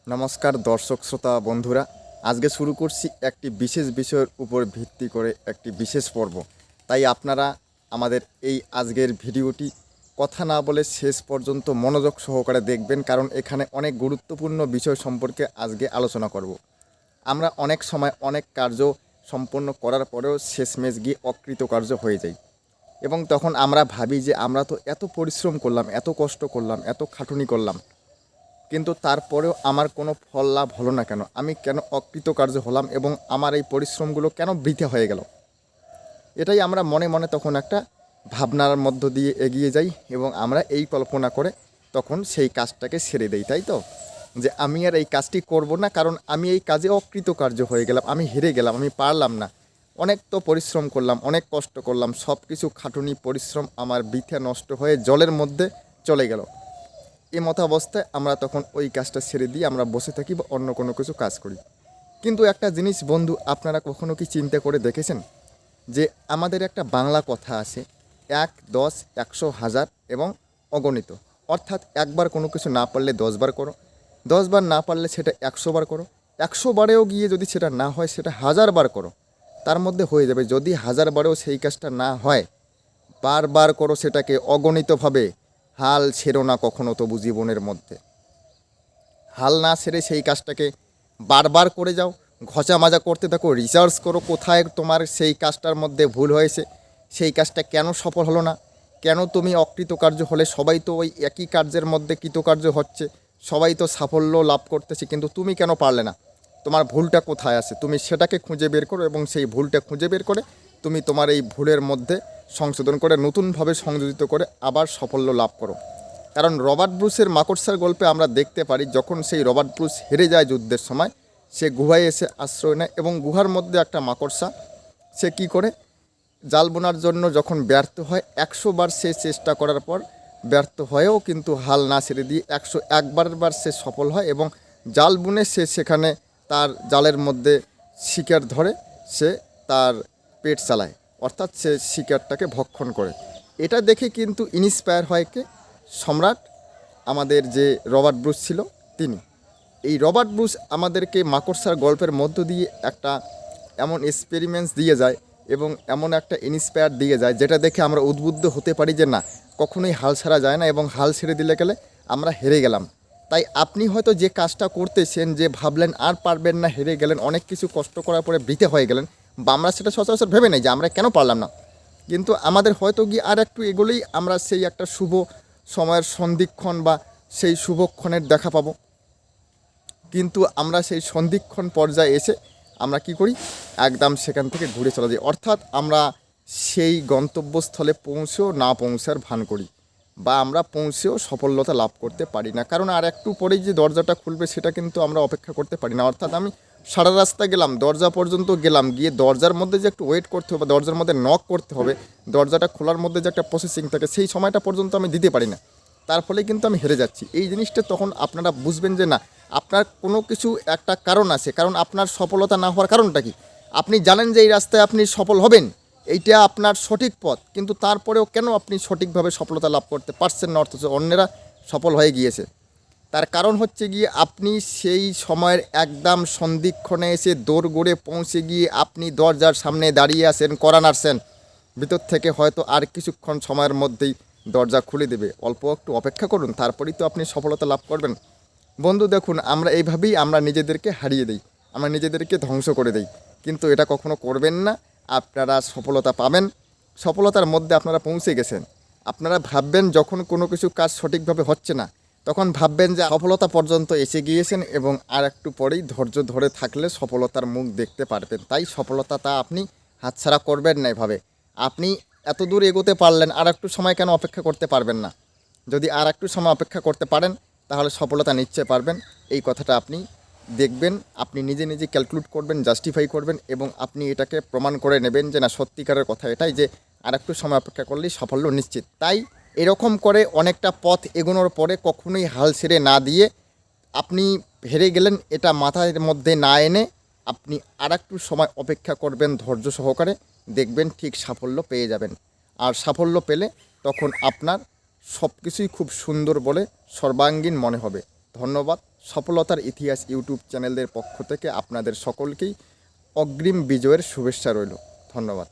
নমস্কার দর্শক শ্রোতা বন্ধুরা, আজকে শুরু করছি একটি বিশেষ বিষয়ের উপর ভিত্তি করে একটি বিশেষ পর্ব। তাই আপনারা আমাদের এই আজকের ভিডিওটি কথা না বলে শেষ পর্যন্ত মনোযোগ সহকারে দেখবেন, কারণ এখানে অনেক গুরুত্বপূর্ণ বিষয় সম্পর্কে আজকে আলোচনা করব। আমরা অনেক সময় অনেক কার্য সম্পন্ন করার পরেও শেষমেশ গিয়ে অকৃতকার্য হয়ে যাই, এবং তখন আমরা ভাবি যে আমরা তো এত পরিশ্রম করলাম, এত কষ্ট করলাম, এত খাটুনি করলাম, কিন্তু তারপরেও আমার কোনো ফল লাভ হলো না কেন, আমি কেন অকৃতকার্য হলাম এবং আমার এই পরিশ্রমগুলো কেন বৃথা হয়ে গেল। এটাই আমরা মনে মনে তখন একটা ভাবনার মধ্য দিয়ে এগিয়ে যাই এবং আমরা এই কল্পনা করে তখন সেই কাজটাকে ছেড়ে দেই, তাই তো, যে আমি আর এই কাজটি করব না, কারণ আমি এই কাজে অকৃতকার্য হয়ে গেলাম, আমি হেরে গেলাম, আমি পারলাম না। অনেক তো পরিশ্রম করলাম, অনেক কষ্ট করলাম, সব কিছু খাটুনি পরিশ্রম আমার বৃথা নষ্ট হয়ে জলের মধ্যে চলে গেল। এই মতাবস্থায় আমরা তখন ওই কাজটা ছেড়ে দিয়ে আমরা বসে থাকি বা অন্য কোনো কিছু কাজ করি। কিন্তু একটা জিনিস বন্ধু, আপনারা কখনো কি চিন্তা করে দেখেছেন যে আমাদের একটা বাংলা কথা আছে, 1, 10, 100, 1000 এবং অগণিত। অর্থাৎ একবার কোনো কিছু না পারলে 10 বার করো, 10 বার না পারলে সেটা 100 বার করো, 100 বারেও গিয়ে যদি সেটা না হয় সেটা 1000 বার করো, তার মধ্যে হয়ে যাবে। যদি 1000 বারেও সেই কাজটা না হয়, বারবার করো সেটাকে অগণিতভাবে। হাল ছেড়ো না কখনো তবু জীবনের মধ্যে। হাল না ছেড়ে সেই কাজটাকে বারবার করে যাও, ঘষা মাজা করতে থাকো, রিসার্চ করো কোথায় তোমার সেই কাজটার মধ্যে ভুল হয়েছে, সেই কাজটা কেন সফল হলো না, কেন তুমি অকৃতকার্য হলে। সবাই তো ওই একই কার্যের মধ্যে কৃতকার্য হচ্ছে, সবাই তো সাফল্য লাভ করতেছে, কিন্তু তুমি কেন পারলে না, তোমার ভুলটা কোথায় আছে, তুমি সেটাকে খুঁজে বের করো এবং সেই ভুলটা খুঁজে বের করে তুমি তোমার এই ভুলের মধ্যে সংশোধন করে নতুনভাবে সংযোজিত করে আবার সাফল্য লাভ করো। কারণ রবার্ট ব্রুসের মাকড়সার গল্পে আমরা দেখতে পারি, যখন সেই রবার্ট ব্রুস হেরে যায় যুদ্ধের সময়, সে গুহায় এসে আশ্রয় নেয় এবং গুহার মধ্যে একটা মাকড়সা সে কি করে, জাল বোনার জন্য যখন ব্যর্থ হয়, 100 বার সে চেষ্টা করার পর ব্যর্থ হয়েও কিন্তু হাল না ছেড়ে দিয়ে 101 বার সে সফল হয় এবং জাল বুনে সে সেখানে তার জালের মধ্যে শিকার ধরে, সে তার পেট চালায়, অর্থাৎ সে শিকারটাকে ভক্ষণ করে। এটা দেখে কিন্তু ইন্সপায়ার হয় কে, সম্রাট আমাদের যে রবার্ট ব্রুস ছিল তিনি। এই রবার্ট ব্রুস আমাদেরকে মাকড়সার গল্পের মধ্য দিয়ে একটা এমন এক্সপেরিমেন্টস দিয়ে যায় এবং এমন একটা ইন্সপায়ার দিয়ে যায়, যেটা দেখে আমরা উদ্বুদ্ধ হতে পারি যে না, কখনোই হাল ছাড়া যায় না এবং হাল ছেড়ে দিলে গেলে আমরা হেরে গেলাম। তাই আপনি হয়তো যে কাজটা করতেছেন, যে ভাবলেন আর পারবেন না, হেরে গেলেন, অনেক কিছু কষ্ট করার পরে বৃথা হয়ে গেলেন, বা আমরা সেটা সচরাচর ভেবে নেই যে আমরা কেন পারলাম না, কিন্তু আমাদের হয়তো গিয়ে আর একটু এগোলেই আমরা সেই একটা শুভ সময়ের সন্ধিক্ষণ বা সেই শুভক্ষণের দেখা পাবো। কিন্তু আমরা সেই সন্ধিক্ষণ পর্যায়ে এসে আমরা কি করি, একদম সেখান থেকে ঘুরে চলে যাই, অর্থাৎ আমরা সেই গন্তব্যস্থলে পৌঁছেও না পৌঁছার ভান করি, বা আমরা পৌঁছেও সফলতা লাভ করতে পারি না। কারণ আর একটু পরেই যে দরজাটা খুলবে সেটা কিন্তু আমরা অপেক্ষা করতে পারি না। অর্থাৎ আমি সারা রাস্তা গেলাম, দরজা পর্যন্ত গেলাম, গিয়ে দরজার মধ্যে যে একটু ওয়েট করতে হবে, দরজার মধ্যে নক করতে হবে, দরজাটা খোলার মধ্যে যে একটা প্রসেসিং থাকে, সেই সময়টা পর্যন্ত আমি দিতে পারি না, তার ফলে কিন্তু আমি হেরে যাচ্ছি। এই জিনিসটা তখন আপনারা বুঝবেন যে না, আপনার কোনো কিছু একটা কারণ আছে। কারণ আপনার সফলতা না হওয়ার কারণটা কি, আপনি জানেন যে এই রাস্তায় আপনি সফল হবেন, এইটা আপনার সঠিক পথ, কিন্তু তারপরেও কেন আপনি সঠিকভাবে সফলতা লাভ করতে পারছেন না, অথচ অন্যেরা সফল হয়ে গিয়েছে। তার কারণ হচ্ছে গিয়ে আপনি সেই সময়ের একদম সন্ধিক্ষণে এসে দৌড় গড়ে পৌঁছে গিয়ে আপনি দরজার সামনে দাঁড়িয়ে আছেন, কড়া নাড়ছেন, ভিতর থেকে হয়তো আর কিছুক্ষণ সময়ের মধ্যেই দরজা খুলে দেবে, অল্প একটু অপেক্ষা করুন, তারপরেই তো আপনি সফলতা লাভ করবেন। বন্ধু দেখুন, আমরা এইভাবেই আমরা নিজেদেরকে হারিয়ে দিই, আমরা নিজেদেরকে ধ্বংস করে দিই, কিন্তু এটা কখনো করবেন না। আপনারা সফলতা পাবেন, সফলতার মধ্যে আপনারা পৌঁছে গেছেন। আপনারা ভাববেন যখন কোনো কিছু কাজ সঠিকভাবে হচ্ছে না, তখন ভাববেন যে সফলতা পর্যন্ত এসে গিয়েছেন এবং আর একটু পরেই ধৈর্য ধরে থাকলে সফলতার মুখ দেখতে পারবেন। তাই সফলতাটা আপনি হাতছাড়া করবেন না। এভাবে আপনি এত দূর এগোতে পারলেন, আর একটু সময় কেন অপেক্ষা করতে পারবেন না? যদি আর একটু সময় অপেক্ষা করতে পারেন, তাহলে সফলতা নিশ্চয় পারবেন। এই কথাটা আপনি দেখবেন, আপনি নিজে নিজে ক্যালকুলেট করবেন, জাস্টিফাই করবেন এবং আপনি এটাকে প্রমাণ করে নেবেন যে না, সত্যিকারের কথা এটাই, যে আর একটু সময় অপেক্ষা করলেই সাফল্য নিশ্চিত। তাই এরকম করে অনেকটা পথ এগোনোর পরে কখনোই হাল ছেড়ে না দিয়ে আপনি হেরে গেলেন এটা মাথার মধ্যে না এনে আপনি আর একটু সময় অপেক্ষা করবেন ধৈর্য সহকারে, দেখবেন ঠিক সাফল্য পেয়ে যাবেন। আর সাফল্য পেলে তখন আপনার সব কিছুই খুব সুন্দর বলে সর্বাঙ্গীন মনে হবে। ধন্যবাদ সফলতার ইতিহাস ইউটিউব চ্যানেলের পক্ষ থেকে আপনাদের সকলকেই অগ্রিম বিজয়ের শুভেচ্ছা রইল। ধন্যবাদ।